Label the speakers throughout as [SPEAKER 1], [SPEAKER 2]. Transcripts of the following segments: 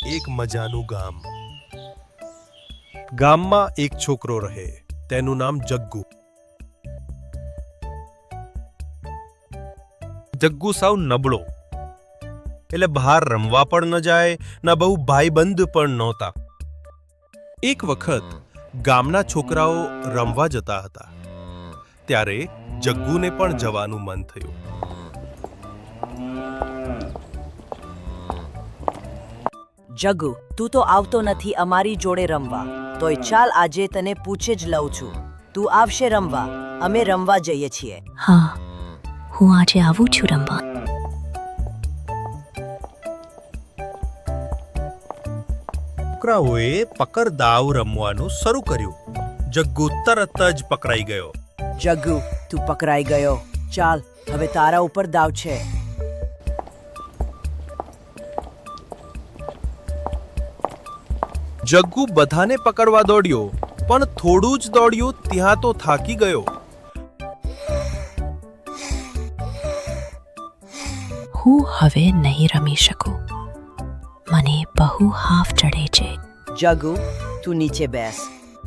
[SPEAKER 1] એક મજાનું ગામ. ગામમાં એક છોકરો રહે, તેનું નામ જગ્ગુ. જગ્ગુ સાવ નબળો, એટલે બહાર રમવા પણ ન જાય, ના બહુ ભાઈબંધ પણ નહોતા. એક વખત ગામના છોકરાઓ રમવા જતા હતા, ત્યારે જગ્ગુને પણ જવાનું મન થયું.
[SPEAKER 2] જગ્ગુ, તું તો આવતો નથી અમારી જોડે રમવા, તોય ચાલ આજે તને પૂછે જ લઉં છું. તું આવશે રમવા? અમે રમવા જઈએ છીએ.
[SPEAKER 3] હા, હું આજે આવું છું રમવા.
[SPEAKER 1] છોકરાઓએ પકડદાવ રમવાનું શરૂ કર્યું. જગ્ગુ તરત જ પકડાઈ ગયો.
[SPEAKER 2] જગ્ગુ, તું પકડાઈ ગયો. ચાલ, હવે તારા ઉપર દાવ છે.
[SPEAKER 1] જગ્ગુ બધાને પકડવા દોડ્યો, પણ થોડું જ દોડ્યું ત્યાં તો થાકી ગયો.
[SPEAKER 3] હું હવે નહીં રમી શકું. મને બહુ હાફ ચડે છે.
[SPEAKER 2] જગ્ગુ, તું નીચે બેસ.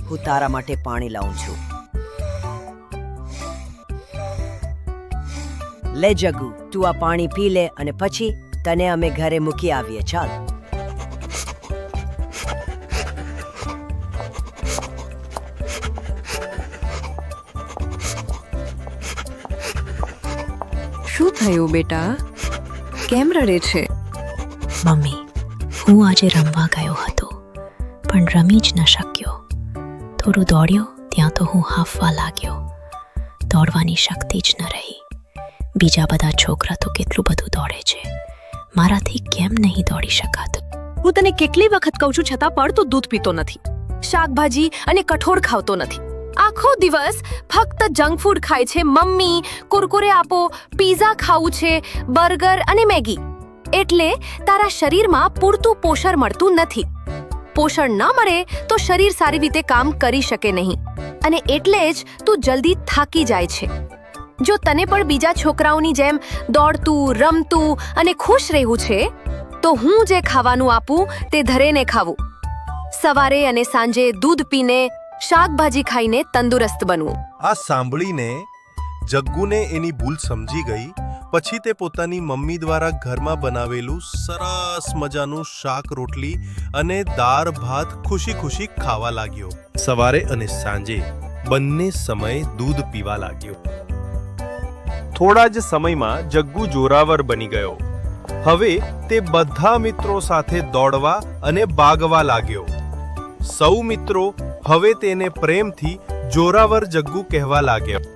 [SPEAKER 2] હું તારા માટે પાણી લાવું છું. લે જગ્ગુ, તું આ પાણી પી લે અને પછી તને અમે ઘરે મૂકી આવીએ. ચાલ.
[SPEAKER 4] શું થયું બેટા? કેમ રડે છે?
[SPEAKER 3] મમ્મી, હું આજે રમવા ગયો હતો, પણ રમી જ ન શક્યો. થોડું દોડ્યો ત્યાં તો હું હાંફવા લાગ્યો. દોડવાની શક્તિ જ ન રહી. બીજા બધા છોકરા તો કેટલું બધું દોડે છે, મારાથી કેમ નહીં દોડી શકાતું?
[SPEAKER 4] હું તને કેટલી વખત કહું છું, છતાં પણ તું દૂધ પીતો નથી, શાકભાજી અને કઠોળ ખાવતો નથી. આખો દિવસ ફક્ત જંક ફૂડ ખાય છે. મમ્મી, કુરકુરે આપો, પીઝા ખાવું છે, બર્ગર અને મેગી. એટલે તારા શરીરમાં પૂરતું પોષણ મળતું નથી. પોષણ ન મળે તો શરીર સારી રીતે કામ કરી શકે નહીં, અને એટલે જ તું જલ્દી થાકી જાય છે. જો તને પણ બીજા છોકરાઓની જેમ દોડતું, રમતું અને ખુશ રહેવું છે, તો હું જે ખાવાનું આપું તે ધરેને ખાવું. સવારે અને સાંજે દૂધ પીને, શાકભાજી ખાઈને તંદુરસ્ત બનવું.
[SPEAKER 1] આ સાંભળીને જગ્ગુને એની ભૂલ સમજી ગઈ. પછી તે પોતાની મમ્મી દ્વારા ઘરમાં બનાવેલું સરસ મજાનું શાક રોટલી અને દાળ ભાત ખુશી ખુશી ખાવા લાગ્યો. સવારે અને સાંજે બંને સમયે દૂધ પીવા લાગ્યો. થોડા જ સમયમાં જગ્ગુ જોરાવર બની ગયો. હવે તે બધા મિત્રો સાથે દોડવા અને ભાગવા લાગ્યો. સૌ મિત્રો હવે તેને પ્રેમથી જોરાવર જગ્ગુ કહેવા લાગ્યા.